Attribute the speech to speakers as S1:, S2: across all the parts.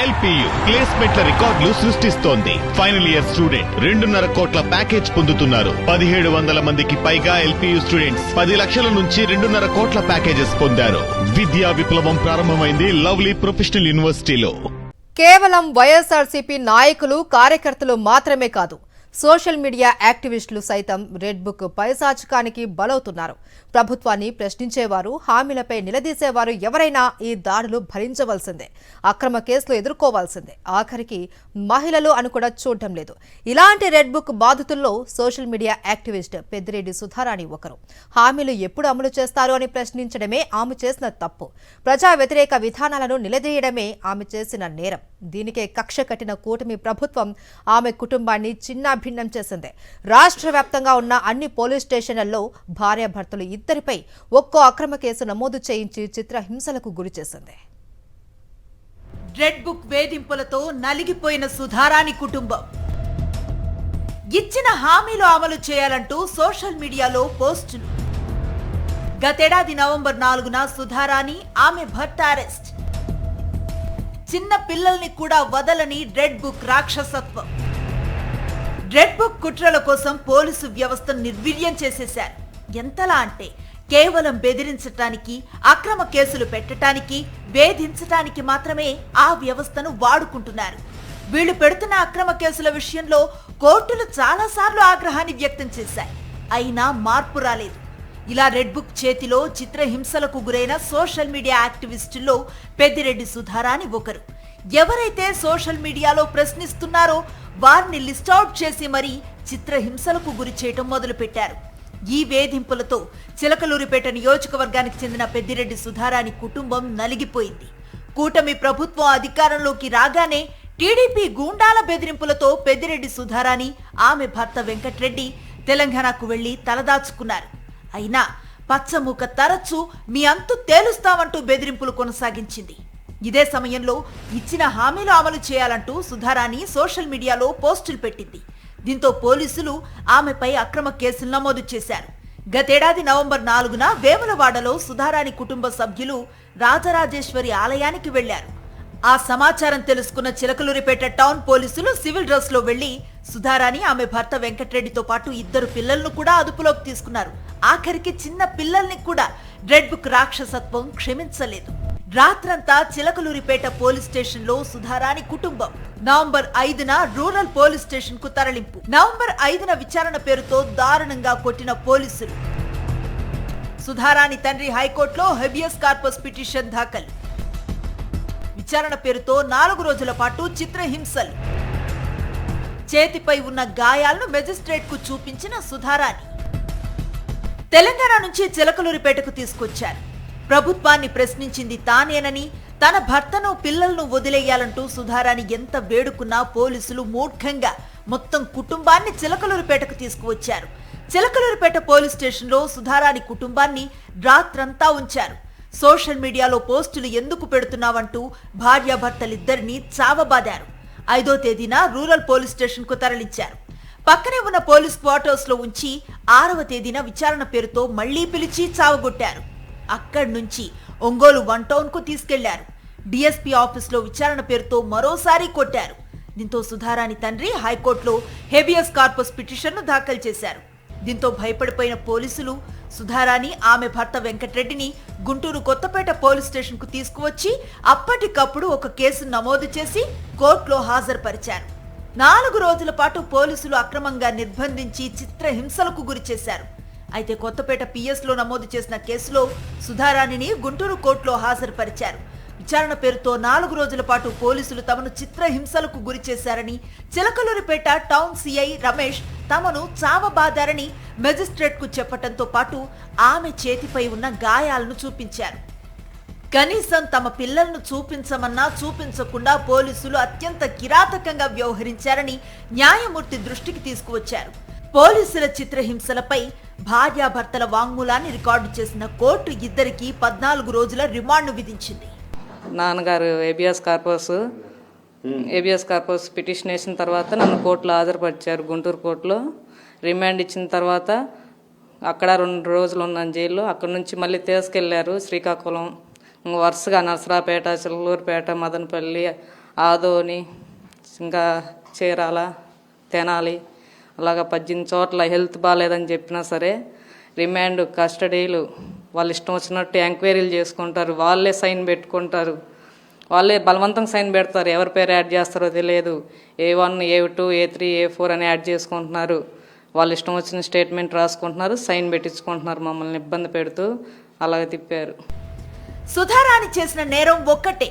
S1: LPU ప్లేస్మెంట్ల రికార్డులు సృష్టిస్తోంది. Final year student 2.5 కోట్ల ప్యాకేజ్ పొందుతున్నారు. 1700 మందికి పైగా ఎల్పియు స్టూడెంట్స్ 10 లక్షల నుంచి 2.5 కోట్ల ప్యాకేజెస్ పొందారు. విద్యా విప్లవం ప్రారంభమైంది లవ్లీ ప్రొఫెషనల్ యూనివర్సిటీలో.
S2: కేవలం వైఎస్ఆర్సీపీ నాయకులు కార్యకర్తలు మాత్రమే కాదు, సోషల్ మీడియా యాక్టివిస్టులు సైతం రెడ్ బుక్ పైశాచికానికి బలవుతున్నారు. ప్రభుత్వాన్ని ప్రశ్నించేవారు, హామీలపై నిలదీసేవారు ఎవరైనా ఈ దాడులు భరించవలసిందే, అక్రమ కేసులు ఎదుర్కోవాల్సిందే. ఆఖరికి మహిళలు అని కూడా చూడటం లేదు. ఇలాంటి రెడ్ బుక్ బాధితుల్లో social media activist Peddireddy Sudharani ఒకరు. హామీలు ఎప్పుడు అమలు చేస్తారు అని ప్రశ్నించడమే ఆమె చేసిన తప్పు. ప్రజా వ్యతిరేక విధానాలను నిలదీయడమే ఆమె చేసిన నేరం. దీనికే కక్ష కట్టిన కూటమి ప్రభుత్వం ఆమె కుటుంబాన్ని చిన్నాభిన్నం చేసింది. రాష్ట్ర వ్యాప్తంగా ఉన్న అన్ని పోలీస్ స్టేషన్లలో భార్యాభర్తలు ఇద్దరిపై ఒక్కో అక్రమ కేసు నమోదు చేయించి చిత్రహింసలకు గురి చేసింది.
S3: రెడ్ బుక్ వేధింపులతో నలిగిపోయిన సుధారాణి కుటుంబం ఇచ్చిన హామీలు అమలు చేయాలంటూ సోషల్ మీడియాలో పోస్టులు. గతేడాది నవంబర్ 4న సుధారాణి, ఆమె భర్త అరెస్ట్. చిన్న పిల్లల్ని కూడా వదలని రెడ్ బుక్ రాక్షసత్వం. రెడ్ బుక్ కుట్రల కోసం పోలీసు వ్యవస్థను నిర్వీర్యం చేసేశారు. ఎంతలా అంటే కేవలం బెదిరించటానికి, అక్రమ కేసులు పెట్టడానికి, వేధించటానికి మాత్రమే ఆ వ్యవస్థను వాడుకుంటున్నారు. వీళ్లు పెడుతున్న అక్రమ కేసుల విషయంలో కోర్టులు చాలాసార్లు ఆగ్రహాన్ని వ్యక్తం చేశాయి. అయినా మార్పు రాలేదు. ఇలా రెడ్ బుక్ చేతిలో చిత్రహింసలకు గురైన సోషల్ మీడియా యాక్టివిస్టుల్లో పెద్దిరెడ్డి సుధారాణి ఒకరు. ఎవరైతే సోషల్ మీడియాలో ప్రశ్నిస్తున్నారో వారిని లిస్ట్అవుట్ చేసి మరీ చిత్రహింసలకు గురి చేయటం మొదలుపెట్టారు. ఈ వేధింపులతో చిలకలూరిపేట నియోజకవర్గానికి చెందిన పెద్దిరెడ్డి సుధారాణి కుటుంబం నలిగిపోయింది. కూటమి ప్రభుత్వం అధికారంలోకి రాగానే టీడీపీ గూండాల బెదిరింపులతో పెద్దిరెడ్డి సుధారాణి, ఆమె భర్త వెంకట్రెడ్డి తెలంగాణకు వెళ్లి తలదాచుకున్నారు. అయినా పచ్చమూక తరచూ మీ అంతు తేలుస్తామంటూ బెదిరింపులు కొనసాగించింది. ఇదే సమయంలో ఇచ్చిన హామీలు అమలు చేయాలంటూ సుధారాణి సోషల్ మీడియాలో పోస్టులు పెట్టింది. దీంతో పోలీసులు ఆమెపై అక్రమ కేసులు నమోదు చేశారు. గతేడాది నవంబర్ 4న వేములవాడలో సుధారాణి కుటుంబ సభ్యులు రాజరాజేశ్వరి ఆలయానికి వెళ్లారు. ఆ సమాచారం తెలుసుకున్న చిలకలూరిపేట టౌన్ పోలీసులు సివిల్ డ్రెస్ లో వెళ్లి సుధారాణి, ఆమె భర్త వెంకట్రెడ్డితో పాటు 2 పిల్లలను కూడా అదుపులోకి తీసుకున్నారు. ఆఖరికి చిన్న పిల్లల్ని కూడా రెడ్ బుక్ రాక్షసత్వం క్షమించలేదు. రాత్రంతా చిలకలూరిపేట పోలీస్ స్టేషన్ లో సుధారాణి కుటుంబం. నవంబర్ 5న రూరల్ పోలీస్ స్టేషన్ కు తరలింపు. నవంబర్ 5న విచారణ పేరుతో దారుణంగా కొట్టిన పోలీసులు. సుధారాణి తండ్రి హైకోర్టులో హెబియస్ కార్పస్ పిటిషన్ దాఖలు. విచారణ పేరుతో 4 రోజుల పాటు చిత్రహింసలు. చేతిపై ఉన్న గాయాలను మెజిస్ట్రేట్ కు చూపించిన సుధారాణి తెలంగాణ నుంచి చిలకలూరిపేటకు తీసుకొచ్చారు. ప్రభుత్వాన్ని ప్రశ్నించింది తానేనని, తన భర్తను, పిల్లలను వదిలేయాలంటూ సుధారాణి ఎంత వేడుకున్నా పోలీసులు మూర్ఖంగా మొత్తం కుటుంబాన్ని చిలకలూరిపేటకు తీసుకువచ్చారు. చిలకలూరిపేట పోలీస్ స్టేషన్లో సుధారాణి కుటుంబాన్ని రాత్రంతా ఉంచారు. సోషల్ మీడియాలో పోస్టులు ఎందుకు పెడుతున్నావంటూ భార్యాభర్తలిద్దరినీ చావబాదారు. 5వ తేదీన రూరల్ పోలీస్ స్టేషన్ కు తరలించారు. పక్కనే ఉన్న పోలీస్ క్వార్టర్స్ లో ఉంచి 6వ తేదీన విచారణ పేరుతో మళ్లీ పిలిచి చావగొట్టారు. అక్కడి నుంచి ఒంగోలు 1 టౌన్ కు తీసుకెళ్లారు. డిఎస్పీ ఆఫీస్ లో విచారణ పేరుతో మరోసారి కొట్టారు. దీంతో సుధారాణి తండ్రి హైకోర్టులో హెబియస్ కార్పస్ పిటిషన్ ను దాఖలు చేశారు. దీంతో భయపడిపోయిన పోలీసులు సుధారాణి, ఆమె భర్త వెంకట్రెడ్డిని గుంటూరు కొత్తపేట పోలీస్ స్టేషన్ కు తీసుకువచ్చి అప్పటికప్పుడు ఒక కేసు నమోదు చేసి కోర్టులో హాజరుపరిచారు. 4 రోజుల పాటు పోలీసులు అక్రమంగా నిర్బంధించి చిత్రహింసలకు గురి చేశారు. అయితే కొత్తపేట పిఎస్ లో నమోదు చేసిన కేసులో సుధారాణిని గుంటూరు కోర్టులో హాజరుపరిచారు. విచారణ పేరుతో 4 రోజుల పాటు పోలీసులు తమను చిత్రహింసలకు గురి చేశారని, చిలకలూరిపేట టౌన్ సిఐ రమేష్ తమను చావబాదారని మెజిస్ట్రేట్ కు చెప్పడంతో పాటు ఆమె చేతిపై ఉన్న గాయాలను చూపించారు. కనీసం తమ పిల్లలను చూపించమన్నా చూపించకుండా పోలీసులు అత్యంత కిరాతకంగా వ్యవహరించారని న్యాయమూర్తి దృష్టికి తీసుకువచ్చారు. పోలీసుల చిత్రహింసలపై భార్యాభర్తల వాంగ్మూలాన్ని రికార్డు చేసిన కోర్టు ఇద్దరికి 14 రోజుల రిమాండ్ విధించింది.
S4: నాన్నగారు ఏబిఎస్ కార్పస్ పిటిషన్ వేసిన తర్వాత నన్ను కోర్టులో హాజరుపరిచారు. గుంటూరు కోర్టులో రిమాండ్ ఇచ్చిన తర్వాత అక్కడ 2 రోజులు ఉన్నాను జైల్లో. అక్కడ నుంచి మళ్ళీ తీసుకెళ్లారు శ్రీకాకుళం, వరుసగా నరసరాపేట, చిలకలూరిపేట, మదనపల్లి, ఆదోని, ఇంకా చీరాల, తెనాలి, అలాగా 18 చోట్ల హెల్త్ బాగాలేదని చెప్పినా సరే రిమాండ్ కస్టడీలు వాళ్ళు ఇష్టం వచ్చినట్టు ఎంక్వైరీలు చేసుకుంటారు, వాళ్ళే సైన్ పెట్టుకుంటారు, వాళ్ళే బలవంతంగా సైన్ పెడతారు. ఎవరి పేరు యాడ్ చేస్తారో తెలియదు. A1, A2, A3, A4 అని యాడ్ చేసుకుంటున్నారు. వాళ్ళు ఇష్టం వచ్చిన స్టేట్మెంట్ రాసుకుంటున్నారు, సైన్ పెట్టించుకుంటున్నారు. మమ్మల్ని ఇబ్బంది పెడుతూ అలాగే తిప్పారు.
S3: సుధారాణి చేసిన నేరం ఒక్కటే,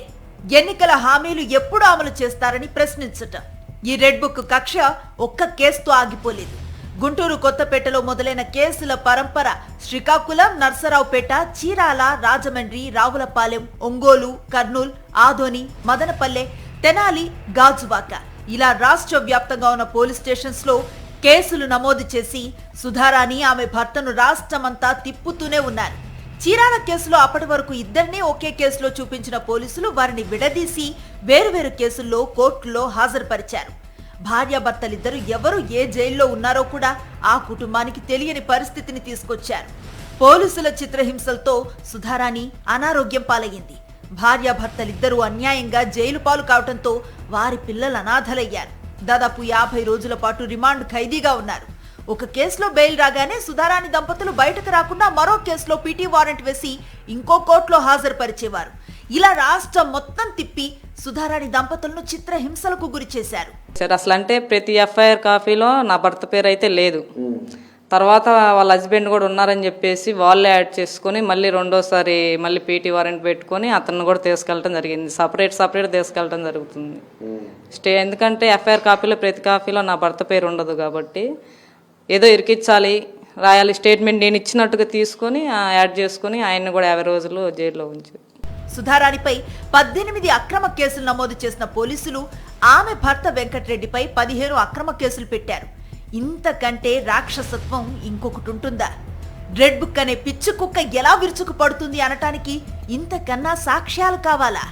S3: ఎన్నికల హామీలు ఎప్పుడు అమలు చేస్తారని ప్రశ్నించటం. ఈ రెడ్ బుక్ కక్ష ఒక్క కేసుతో ఆగిపోలేదు. గుంటూరు, కొత్తపేటలో మొదలైన కేసుల పరంపర శ్రీకాకుళం, నర్సరావుపేట, చీరాల, రాజమండ్రి, రావులపాలెం, ఒంగోలు, కర్నూలు, ఆదోని, మదనపల్లె, తెనాలి, గాజువాక ఇలా రాష్ట్ర వ్యాప్తంగా ఉన్న పోలీస్ స్టేషన్స్ లో కేసులు నమోదు చేసి సుధారాణి, ఆమె భర్తను రాష్ట్రమంతా తిప్పుతూనే ఉన్నారు. చీరాల కేసులో అప్పటి వరకు ఇద్దరినీ ఒకే కేసులో చూపించిన పోలీసులు వారిని విడదీసి వేరువేరు కేసుల్లో కోర్టులో హాజరుపరిచారు. భార్యాభర్తలిద్దరూ ఎవరు ఏ జైల్లో ఉన్నారో కూడా ఆ కుటుంబానికి తెలియని పరిస్థితిని తీసుకొచ్చారు. పోలీసుల చిత్రహింసలతో సుధారాణి అనారోగ్యం పాలయ్యింది. భార్యాభర్తలిద్దరూ అన్యాయంగా జైలు పాలు కావడంతో వారి పిల్లలు అనాథలయ్యారు. దాదాపు 50 రోజుల పాటు రిమాండ్ ఖైదీగా ఉన్నారు. ఒక కేసులో బెయిల్ రాగానే సుధారాణి దంపతులు బయటకు రాకుండా మరో కేసులో పీటీ వారెంట్ వేసి ఇంకో కోర్టులో హాజరుపరిచేవారు. ఇలా రాష్ట్రం మొత్తం తిప్పి సుధారాణి దంపతులను చిత్రహింసలకు గురి చేశారు.
S4: అసలు అంటే ప్రతి ఎఫ్ఐఆర్ కాపీలో నా భర్త పేరు అయితే లేదు. తర్వాత వాళ్ళ హస్బెండ్ కూడా ఉన్నారని చెప్పేసి వాళ్ళే యాడ్ చేసుకొని మళ్ళీ రెండోసారి మళ్ళీ పీటీ వారెంట్ పెట్టుకొని అతన్ని కూడా తీసుకెళ్ళడం జరిగింది. సపరేట్ తీసుకెళ్ళడం జరుగుతుంది. ఎందుకంటే ఎఫ్ఐఆర్ కాపీలో ప్రతి కాపీలో నా భర్త పేరు ఉండదు కాబట్టి ఏదో ఇరికించాలి, రాయాలి, స్టేట్మెంట్ నేను ఇచ్చినట్టుగా తీసుకొని యాడ్ చేసుకొని ఆయన్ని కూడా 50 రోజులు జైల్లో ఉంచారు.
S3: సుధారాణిపై 18 అక్రమ కేసులు నమోదు చేసిన పోలీసులు ఆమె భర్త వెంకటరెడ్డిపై 15 అక్రమ కేసులు పెట్టారు. ఇంతకంటే రాక్షసత్వం ఇంకొకటి ఉంటుందా? రెడ్ బుక్ అనే పిచ్చి కుక్క ఎలా విరుచుకు పడుతుంది అనటానికి ఇంతకన్నా సాక్ష్యాలు కావాలా?